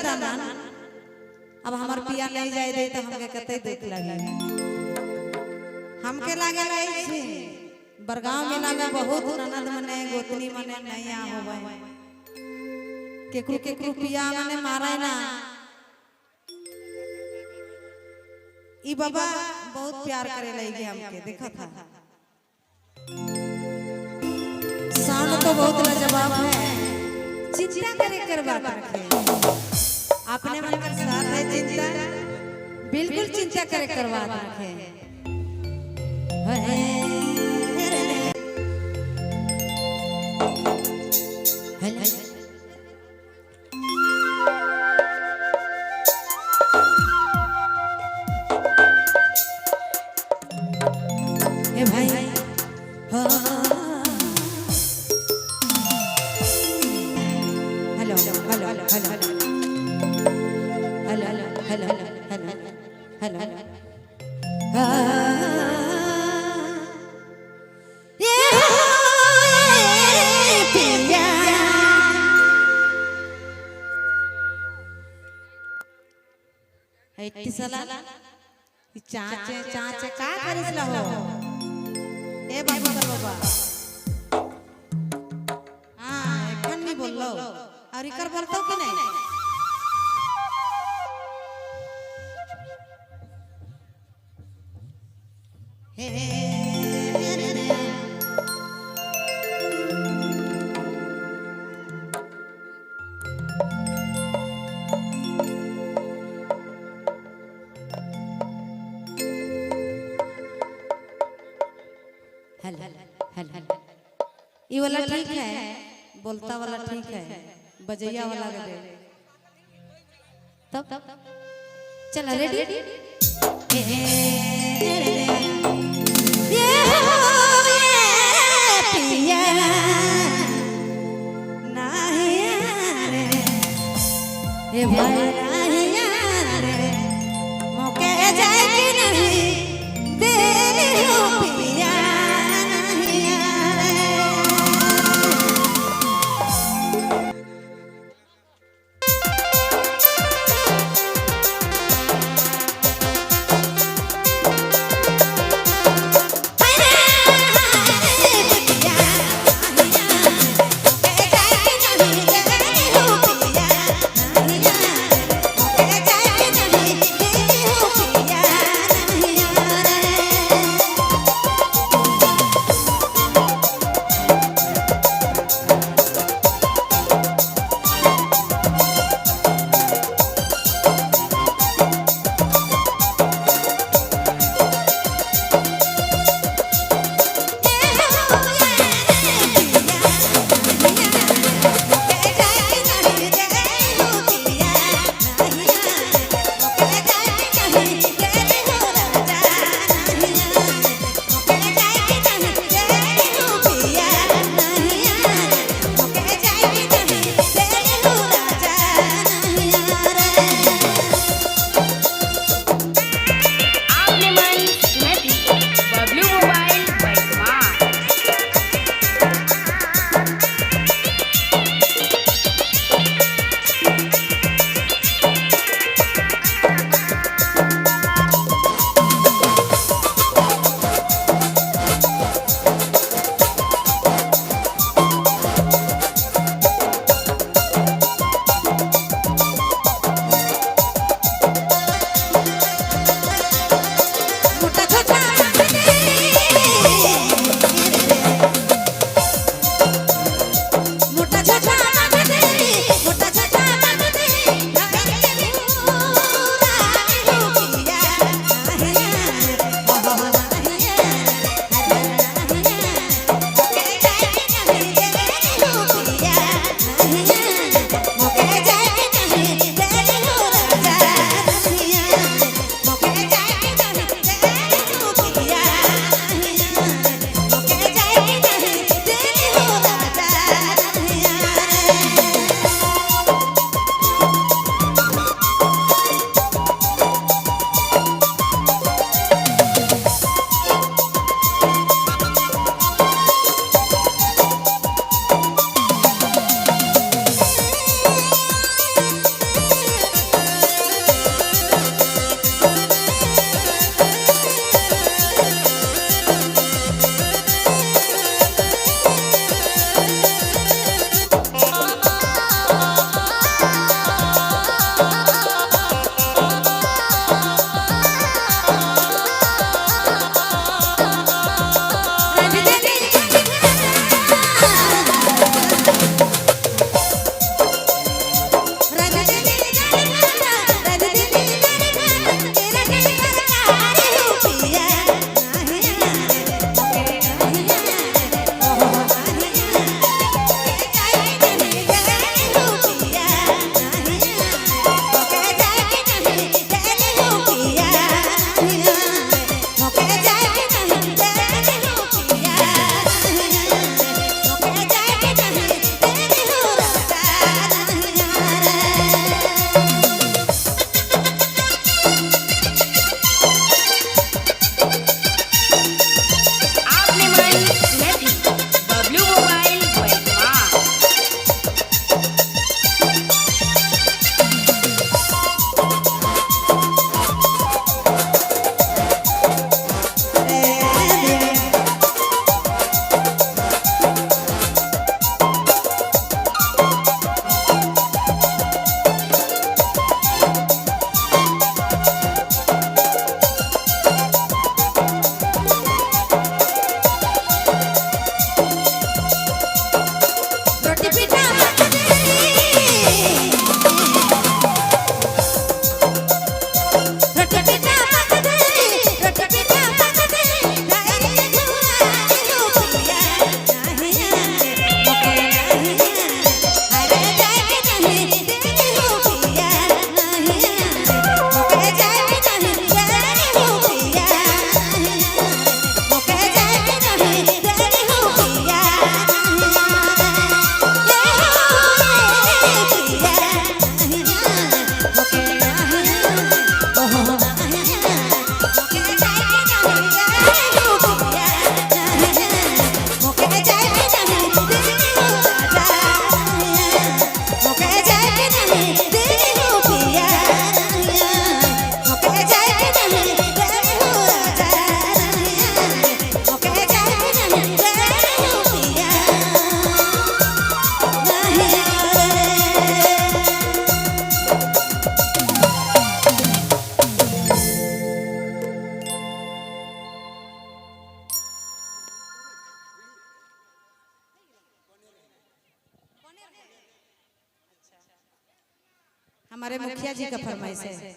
दादा ना अब हमार पिया नहीं जाए दे तो हमके कते दुख लगे हमके लागे लाई छे बरगांव मेला में बहुत ननद मने गोतनी मने नहीं आ होवे केकरू केकरू पिया मने मारे ना ई बाबा बहुत प्यार करे लगे हमके देखा था साउंड तो बहुत लाजवाब है चिंता करे कर बात रखे अपने मन का साथ है चिंता बिल्कुल चिंता करे कर बात रखे ए भाई hello hello hello hello hello hello hello चाचे चाचे का करिसला हो ए बाबा बाबा हां एखन नहीं बोललो और इकर बोलतो कि नहीं हे ये वाला ठीक है बोलता वाला ठीक है बजैया वाला दे तब चल रेडी पिया नहीं रे ए भाई नहीं रे मौके जाए कि नहीं तेरी हो पिया हमारे मुखिया जी का फरमाइश है।